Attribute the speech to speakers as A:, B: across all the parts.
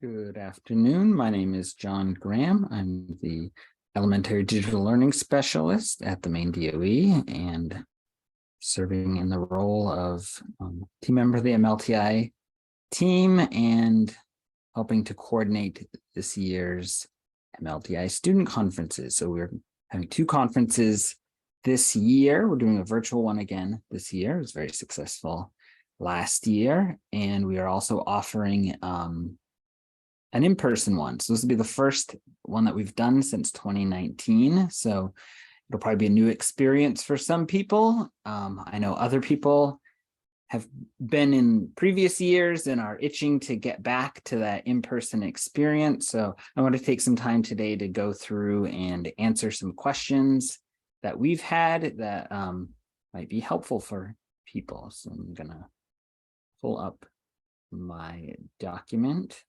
A: Good afternoon. My name is John Graham. I'm the Elementary Digital Learning Specialist at the Maine DOE and serving in the role of team member of the MLTI team and helping to coordinate this year's MLTI student conferences. So we're having two conferences this year. We're doing a virtual one again this year. It was very successful last year. And we are also offering an in-person one. So this will be the first one that we've done since 2019. So it'll probably be a new experience for some people. I know other people have been in previous years and are itching to get back to that in-person experience. So I want to take some time today to go through and answer some questions that we've had that might be helpful for people. So I'm gonna pull up my document.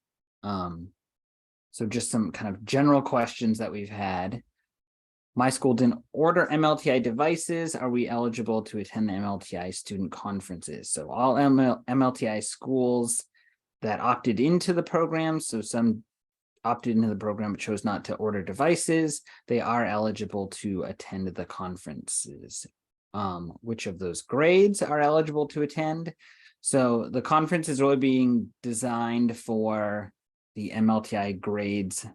A: So just some kind of general questions that we've had. My school didn't order MLTI devices. Are we eligible to attend the MLTI student conferences? So all MLTI schools that opted into the program, so some opted into the program but chose not to order devices, they are eligible to attend the conferences. Which of those grades are eligible to attend? So the conference is really being designed for the MLTI grades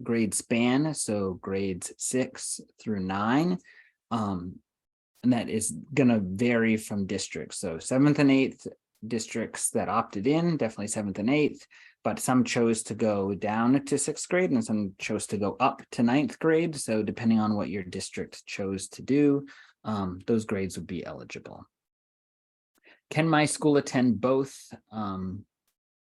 A: grade span, so grades 6 through 9, and that is going to vary from districts. So 7th and 8th districts that opted in, definitely 7th and 8th, but some chose to go down to 6th grade and some chose to go up to 9th grade. So depending on what your district chose to do, those grades would be eligible. Can my school attend both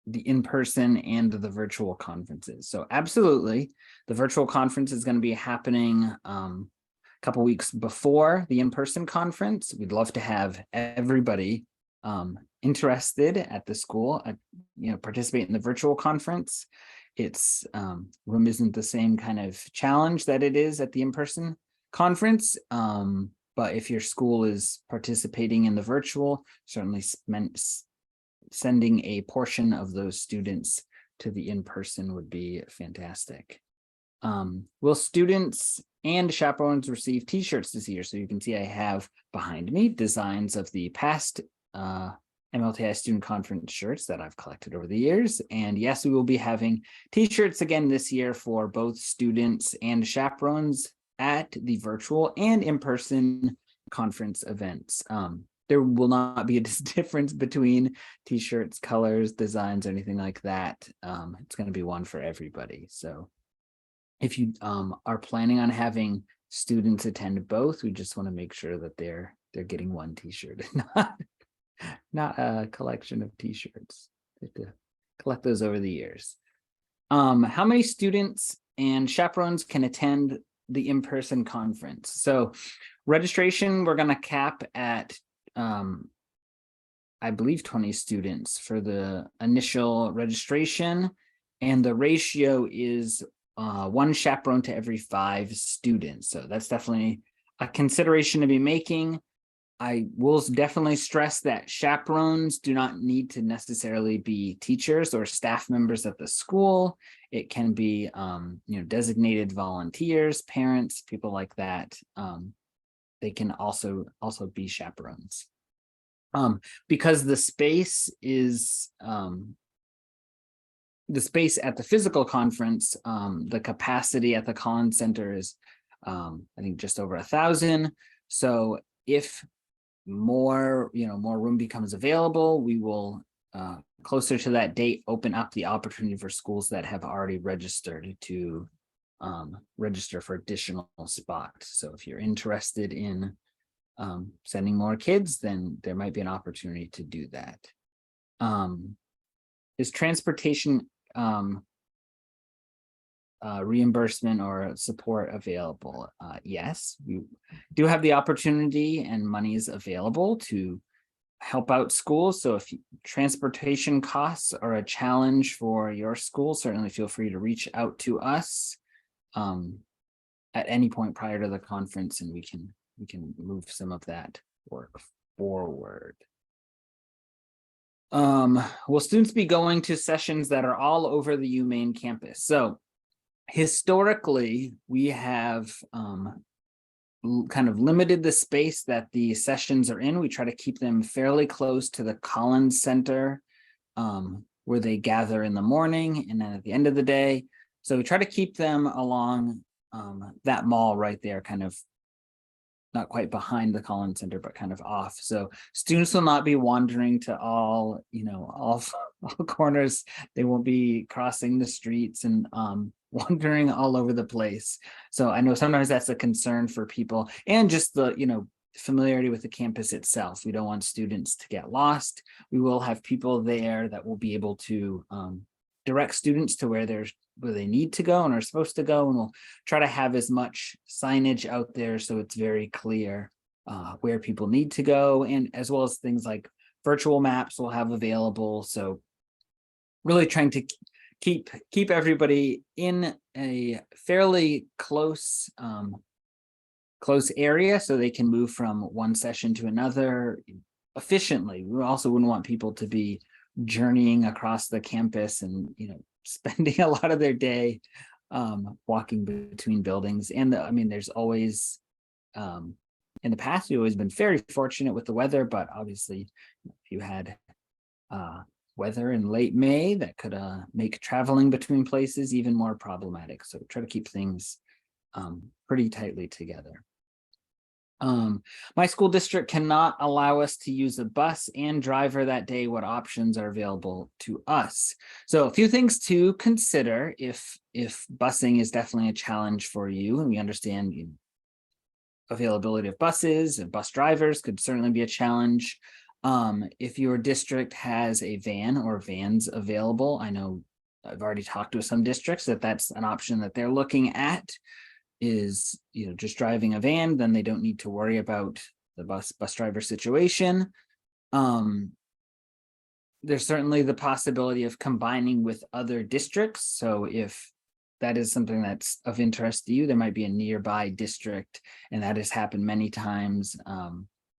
A: the in-person and the virtual conferences? So absolutely, the virtual conference is going to be happening a couple weeks before the in-person conference. We'd love to have everybody interested at the school, participate in the virtual conference. It's room isn't the same kind of challenge that it is at the in-person conference. But if your school is participating in the virtual, certainly sending a portion of those students to the in-person would be fantastic. Will students and chaperones receive t-shirts this year? So you can see I have behind me designs of the past MLTI student conference shirts that I've collected over the years. And yes, we will be having t-shirts again this year for both students and chaperones at the virtual and in-person conference events. There will not be a difference between t-shirts, colors, designs, or anything like that. It's going to be one for everybody. So if you are planning on having students attend both, we just want to make sure that they're getting one t-shirt, not a collection of t-shirts. To collect those over the years. How many students and chaperones can attend the in-person conference? So registration, we're going to cap at I believe 20 students for the initial registration, and the ratio is 1 chaperone to every 5 students. So that's definitely a consideration to be making. I will definitely stress that chaperones do not need to necessarily be teachers or staff members at the school. It can be designated volunteers, parents, people like that. They can also be chaperones. Because the space is the space at the physical conference, the capacity at the Collins Center is I think just over 1,000. So if more room becomes available, we will closer to that date open up the opportunity for schools that have already registered to register for additional spots. So if you're interested in sending more kids, then there might be an opportunity to do that. Is transportation reimbursement or support available? Yes, we do have the opportunity and money is available to help out schools. So if transportation costs are a challenge for your school, certainly feel free to reach out to us at any point prior to the conference, and we can move some of that work forward. Will students be going to sessions that are all over the UMaine campus? So historically, we have kind of limited the space that the sessions are in. We try to keep them fairly close to the Collins Center, where they gather in the morning and then at the end of the day. So we try to keep them along that mall right there, kind of not quite behind the Collins Center, but kind of off. So students will not be wandering to all corners. They won't be crossing the streets and wandering all over the place. So I know sometimes that's a concern for people, and just the, familiarity with the campus itself. We don't want students to get lost. We will have people there that will be able to direct students to where they need to go and are supposed to go, and we'll try to have as much signage out there so it's very clear where people need to go, and as well as things like virtual maps we'll have available. So really trying to keep everybody in a fairly close area so they can move from one session to another efficiently. We also wouldn't want people to be journeying across the campus and spending a lot of their day walking between buildings. And there's always in the past we've always been very fortunate with the weather, but obviously if you had weather in late May, that could make traveling between places even more problematic. So try to keep things pretty tightly together. My school district cannot allow us to use a bus and driver that day. What options are available to us? So a few things to consider if busing is definitely a challenge for you, and we understand availability of buses and bus drivers could certainly be a challenge. If your district has a van or vans available, I know I've already talked to some districts that's an option that they're looking at, is just driving a van, then they don't need to worry about the bus driver situation. There's certainly the possibility of combining with other districts. So if that is something that's of interest to you, there might be a nearby district, and that has happened many times.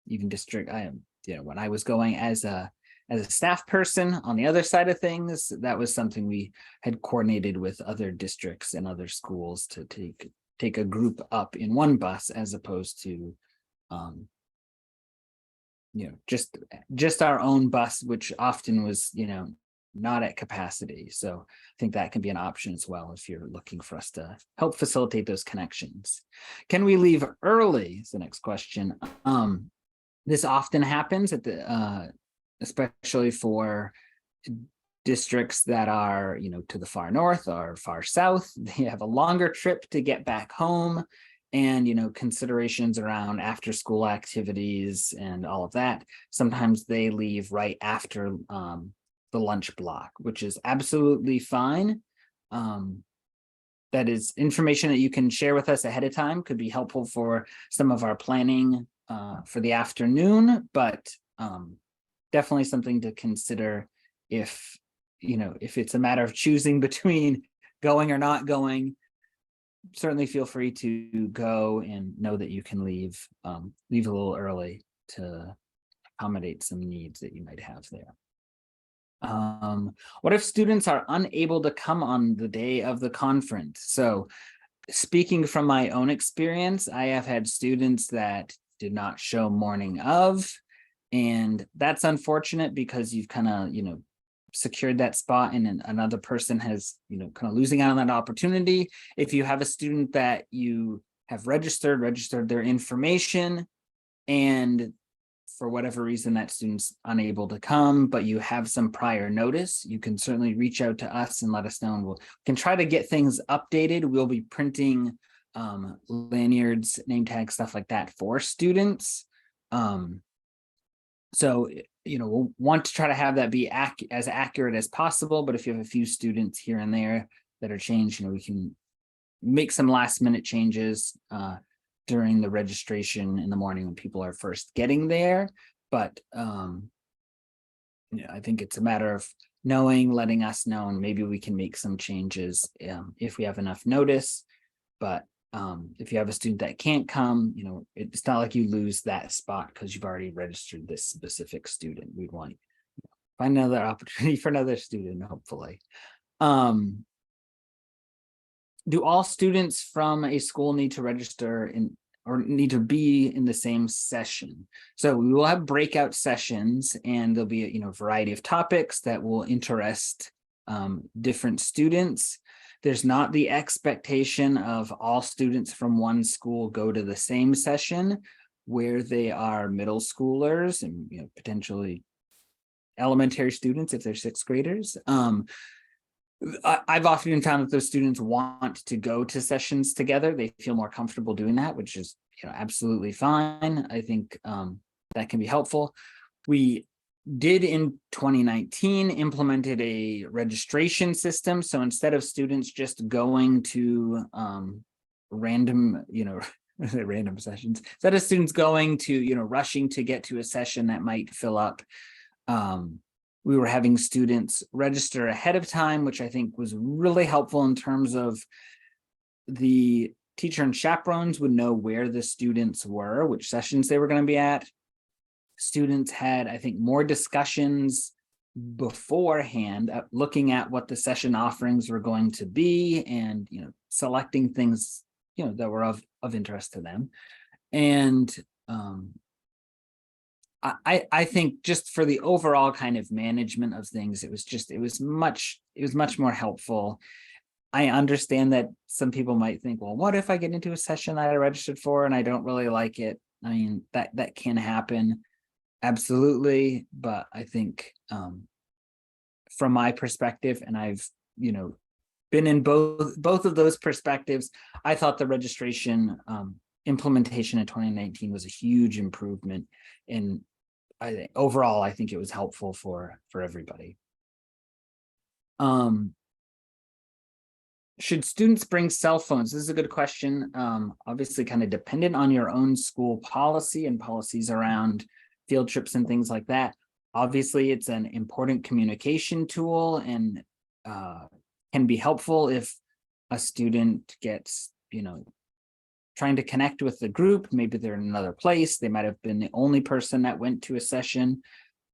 A: Even district, when I was going as a staff person on the other side of things, that was something we had coordinated with other districts and other schools to take a group up in one bus, as opposed to just our own bus, which often was not at capacity. So I think that can be an option as well if you're looking for us to help facilitate those connections. Can we leave early is the next question. This often happens at the especially for districts that are to the far north or far south. They have a longer trip to get back home, and considerations around after school activities and all of that. Sometimes they leave right after the lunch block, which is absolutely fine. That is information that you can share with us ahead of time, could be helpful for some of our planning for the afternoon, but definitely something to consider if it's a matter of choosing between going or not going. Certainly feel free to go, and know that you can leave a little early to accommodate some needs that you might have there. What if students are unable to come on the day of the conference? So speaking from my own experience, I have had students that did not show morning of, and that's unfortunate because you've kind of secured that spot, and another person has kind of losing out on that opportunity. If you have a student that you have registered their information, and for whatever reason that student's unable to come, but you have some prior notice, you can certainly reach out to us and let us know, and we can try to get things updated. We'll be printing lanyards, name tags, stuff like that for students. So we'll want to try to have that be as accurate as possible, but if you have a few students here and there that are changed, we can make some last minute changes during the registration in the morning when people are first getting there. But I think it's a matter of letting us know, and maybe we can make some changes if we have enough notice. But if you have a student that can't come, it's not like you lose that spot because you've already registered this specific student. We'd want to find another opportunity for another student, hopefully. Um, do all students from a school need to register in or need to be in the same session? So we will have breakout sessions, and there'll be a variety of topics that will interest different students. There's not the expectation of all students from one school go to the same session where they are middle schoolers and potentially elementary students if they're sixth graders. I've often found that those students want to go to sessions together. They feel more comfortable doing that, which is absolutely fine. I think that can be helpful. We did in 2019 implemented a registration system. So instead of students just going to random, random sessions, instead of students going to, rushing to get to a session that might fill up, we were having students register ahead of time, which I think was really helpful in terms of the teacher and chaperones would know where the students were, which sessions they were going to be at. Students had, I think, more discussions beforehand, looking at what the session offerings were going to be and, selecting things, that were of interest to them. And I think just for the overall kind of management of things, it was much more helpful. I understand that some people might think, well, what if I get into a session that I registered for and I don't really like it? I mean, that can happen. Absolutely. But I think from my perspective, and I've, been in both of those perspectives, I thought the registration implementation in 2019 was a huge improvement. And overall, I think it was helpful for everybody. Should students bring cell phones? This is a good question. Obviously, kind of dependent on your own school policy and policies around field trips and things like that. Obviously, it's an important communication tool and can be helpful if a student gets, trying to connect with the group. Maybe they're in another place. They might have been the only person that went to a session.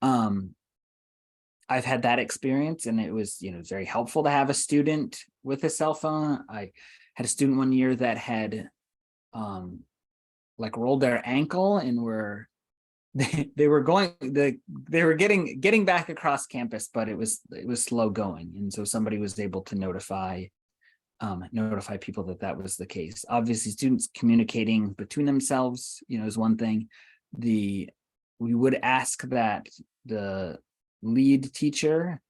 A: I've had that experience, and it was, very helpful to have a student with a cell phone. I had a student one year that had rolled their ankle and they were getting back across campus, but it was slow going. And so somebody was able to notify people that was the case. Obviously, students communicating between themselves, is one thing. We would ask that the lead teacher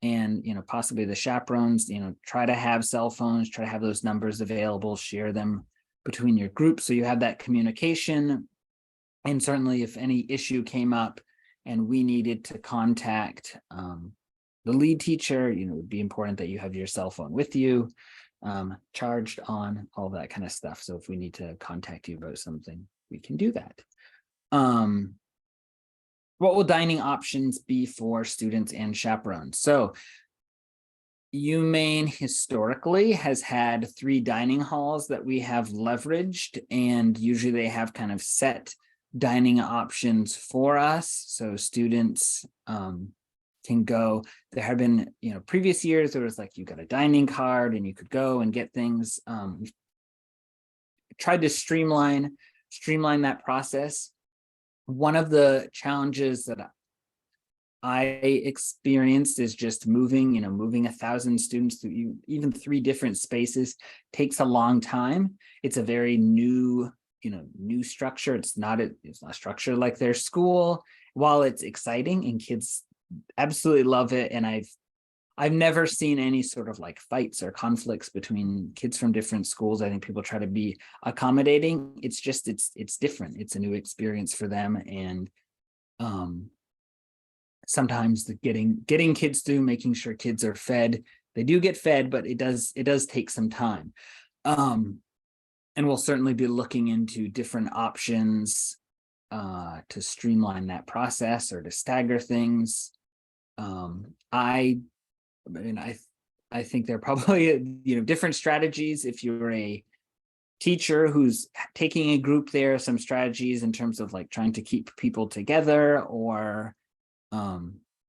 A: and, possibly the chaperones, try to have cell phones, try to have those numbers available, share them between your groups so you have that communication. And certainly if any issue came up and we needed to contact the lead teacher, it would be important that you have your cell phone with you, charged on, all that kind of stuff. So if we need to contact you about something, we can do that. What will dining options be for students and chaperones? So UMaine historically has had 3 dining halls that we have leveraged, and usually they have kind of set dining options for us. So students can go. There have been, previous years, there was you got a dining card and you could go and get things. We've tried to streamline that process. One of the challenges that I experienced is just moving 1,000 students through even 3 different spaces takes a long time. It's a very new structure. It's not structured like their school. While it's exciting and kids absolutely love it, and I've never seen any sort of fights or conflicts between kids from different schools. I think people try to be accommodating. It's just it's different. It's a new experience for them, and sometimes the getting kids through, making sure kids are fed. They do get fed, but it does take some time. And we'll certainly be looking into different options to streamline that process or to stagger things. I think there are probably different strategies. If you're a teacher who's taking a group, there are some strategies in terms of trying to keep people together, or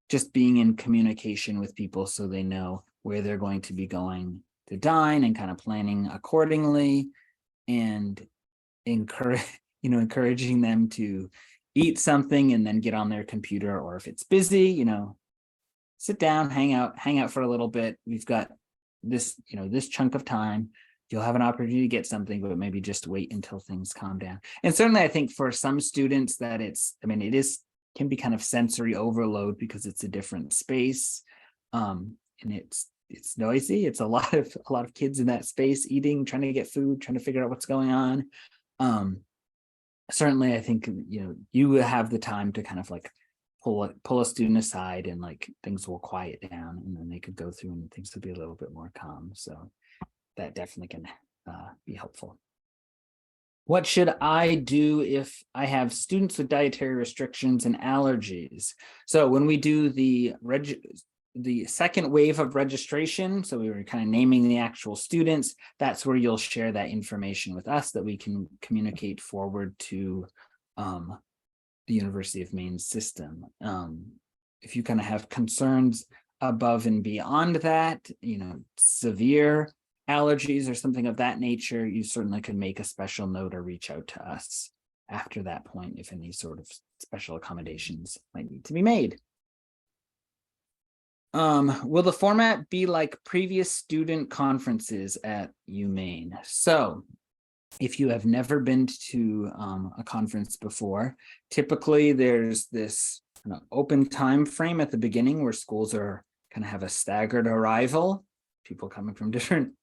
A: just being in communication with people so they know where they're going to be going to dine and kind of planning accordingly, and encouraging them to eat something and then get on their computer, or if it's busy, sit down, hang out for a little bit. We've got this, this chunk of time. You'll have an opportunity to get something, but maybe just wait until things calm down. And certainly I think for some students that can be kind of sensory overload because it's a different space. And it's noisy. It's a lot of kids in that space eating, trying to get food, trying to figure out what's going on. Certainly I think, you have the time to kind of like pull a student aside, and like things will quiet down, and then they could go through and things will be a little bit more calm. So that definitely can be helpful. What should I do if I have students with dietary restrictions and allergies? So when we do the second wave of registration, so we were kind of naming the actual students, that's where you'll share that information with us that we can communicate forward to the University of Maine system. If you kind of have concerns above and beyond that, severe allergies or something of that nature, you certainly could make a special note or reach out to us after that point if any sort of special accommodations might need to be made. Will the format be like previous student conferences at UMaine? So if you have never been to a conference before, typically there's this open time frame at the beginning where schools are kind of have a staggered arrival, people coming from different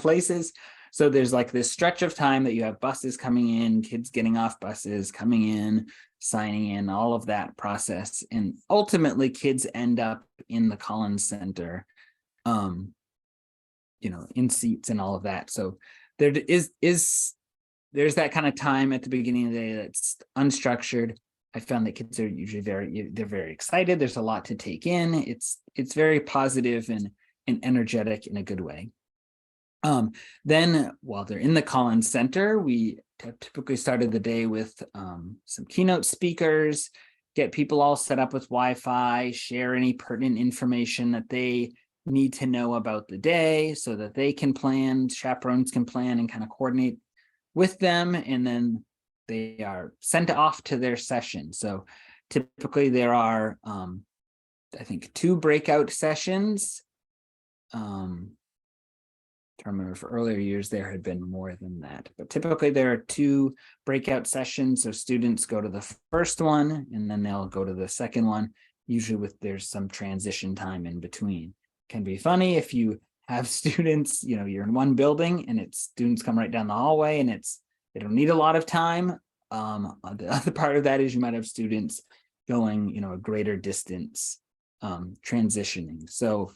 A: places. So there's like this stretch of time that you have buses coming in, kids getting off buses, coming in, signing in, all of that process. And ultimately kids end up in the Collins Center, in seats and all of that. So there's that kind of time at the beginning of the day that's unstructured. I found that kids are usually they're very excited. There's a lot to take in. It's very positive and energetic in a good way. Then while they're in the Collins Center, we typically started the day with some keynote speakers, get people all set up with Wi-Fi, share any pertinent information that they need to know about the day so that they can plan, chaperones can plan and kind of coordinate with them, and then they are sent off to their session. So typically there are, I think, 2 breakout sessions. I remember for earlier years there had been more than that, but typically there are 2 breakout sessions. So students go to the first one and then they'll go to the second one, usually there's some transition time in between. Can be funny if you have students, you're in one building and students come right down the hallway and they don't need a lot of time. The other part of that is you might have students going, a greater distance, transitioning. So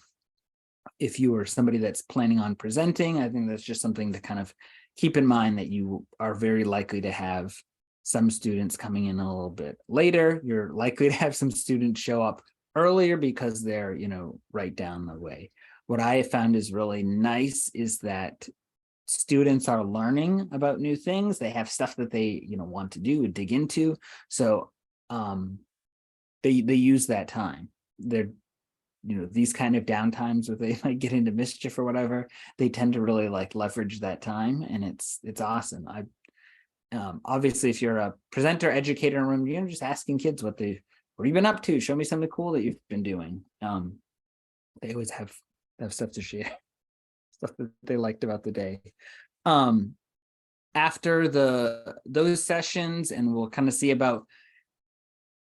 A: if you are somebody that's planning on presenting, I think that's just something to kind of keep in mind, that you are very likely to have some students coming in a little bit later. You're likely to have some students show up earlier because they're, right down the way. What I have found is really nice is that students are learning about new things. They have stuff that they, want to do and dig into. So they use that time. They're, these kind of downtimes where they like get into mischief or whatever, they tend to really like leverage that time, and it's awesome. Obviously if you're a presenter, educator in a room, just asking kids what have you been up to? Show me something cool that you've been doing. They always have stuff to share, stuff that they liked about the day. After those sessions, and we'll kind of see about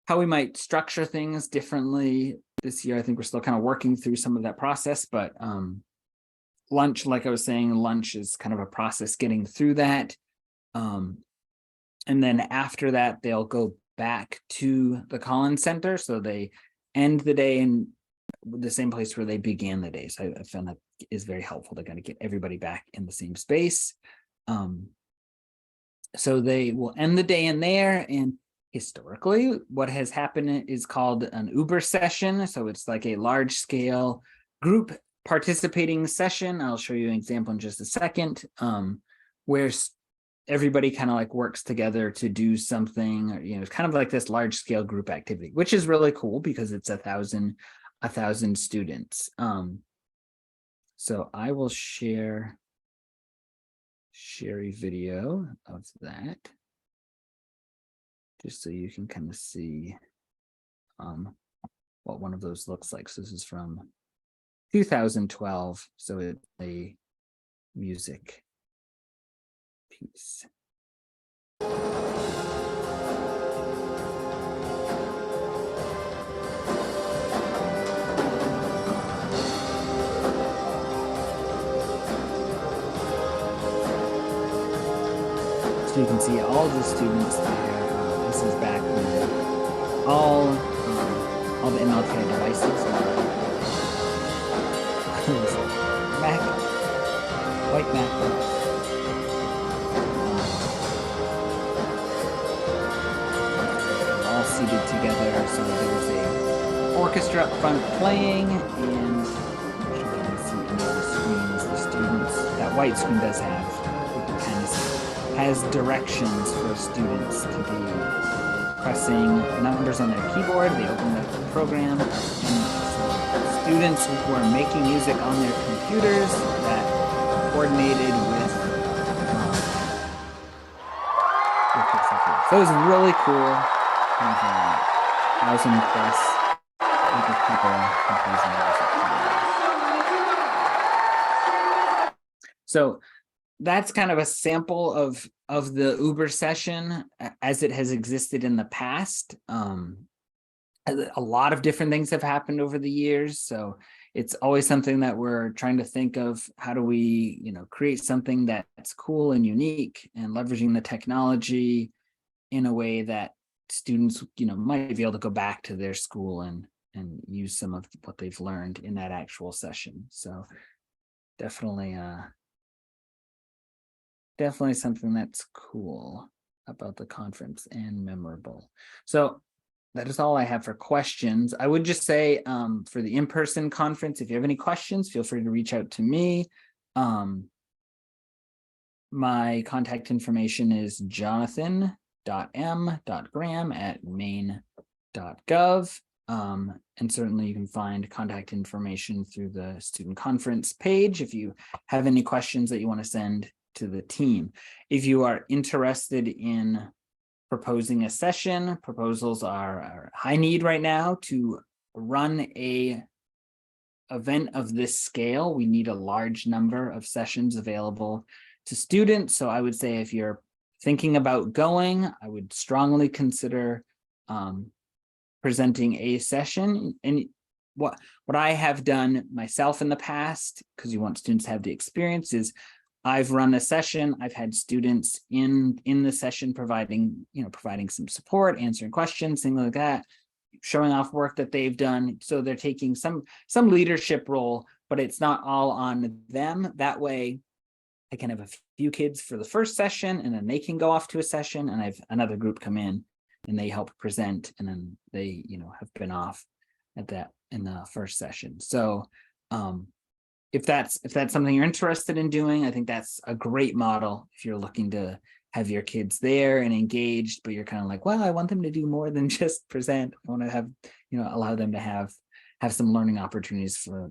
A: how we might structure things differently this year. I think we're still kind of working through some of that process, but lunch, like I was saying, lunch is kind of a process getting through that. And then after that, they'll go back to the Collins Center. So they end the day in the same place where they began the day. So I found that is very helpful to kind of get everybody back in the same space. So they will end the day in there, and historically what has happened is called an Uber session. So it's like a large scale group participating session. I'll show you an example in just a second, where everybody kind of like works together to do something, or, it's kind of like this large scale group activity, which is really cool because it's 1,000 students. So I will share a video of that, just so you can kind of see what one of those looks like. So this is from 2012. So it's a music piece. So you can see all the students there. This is back when all the MLTI devices Mac, white MacBook. All seated together, so there was a orchestra up front playing, and you can see any of the screens. The students, that white screen does have, kind of has directions for students to be pressing numbers on their keyboard. They open up the program, and so students who are making music on their computers that coordinated with so it was really cool. 1,000 plus people composing music. So that's kind of a sample of the Uber session as it has existed in the past. A lot of different things have happened over the years, so it's always something that we're trying to think of. How do we, create something that's cool and unique, and leveraging the technology in a way that students, might be able to go back to their school and use some of what they've learned in that actual session. So definitely something that's cool about the conference and memorable. So that is all I have for questions. I would just say for the in-person conference, if you have any questions, feel free to reach out to me. My contact information is jonathan.m.graham@maine.gov. And certainly you can find contact information through the student conference page if you have any questions that you want to send to the team. If you are interested in proposing a session, proposals are high need right now. To run a event of this scale, we need a large number of sessions available to students. So I would say if you're thinking about going, I would strongly consider presenting a session. And what I have done myself in the past, because you want students to have the experience, is I've run a session. I've had students in the session providing some support, answering questions, things like that, showing off work that they've done. So they're taking some leadership role, but it's not all on them. That way I can have a few kids for the first session, and then they can go off to a session, and I've another group come in and they help present, and then they, have been off in the first session. So if that's something you're interested in doing, I think that's a great model. If you're looking to have your kids there and engaged, but you're kind of like, well, I want them to do more than just present. I want to have, allow them to have some learning opportunities for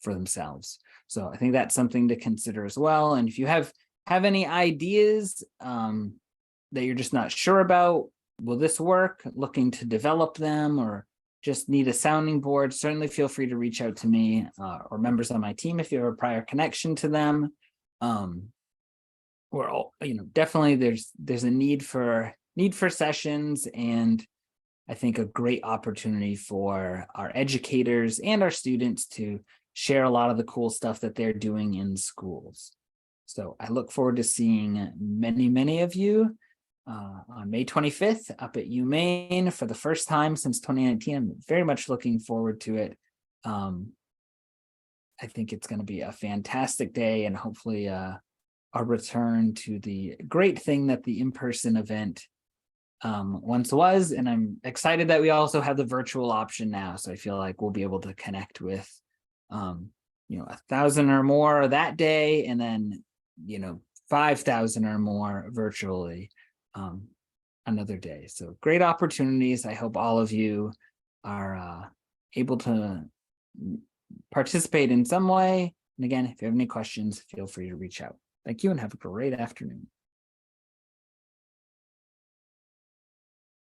A: themselves. So I think that's something to consider as well. And if you have any ideas that you're just not sure about, will this work, looking to develop them, or just need a sounding board, certainly feel free to reach out to me or members on my team if you have a prior connection to them. We're all, definitely there's a need for sessions, and I think a great opportunity for our educators and our students to share a lot of the cool stuff that they're doing in schools. So I look forward to seeing many of you on May 25th up at UMaine for the first time since 2019. I'm very much looking forward to it. I think it's going to be a fantastic day, and hopefully a return to the great thing that the in-person event once was. And I'm excited that we also have the virtual option now. So I feel like we'll be able to connect with 1,000 or more that day, and then 5,000 or more virtually another day. So great opportunities. I hope all of you are able to participate in some way. And again, if you have any questions, feel free to reach out. Thank you and have a great afternoon.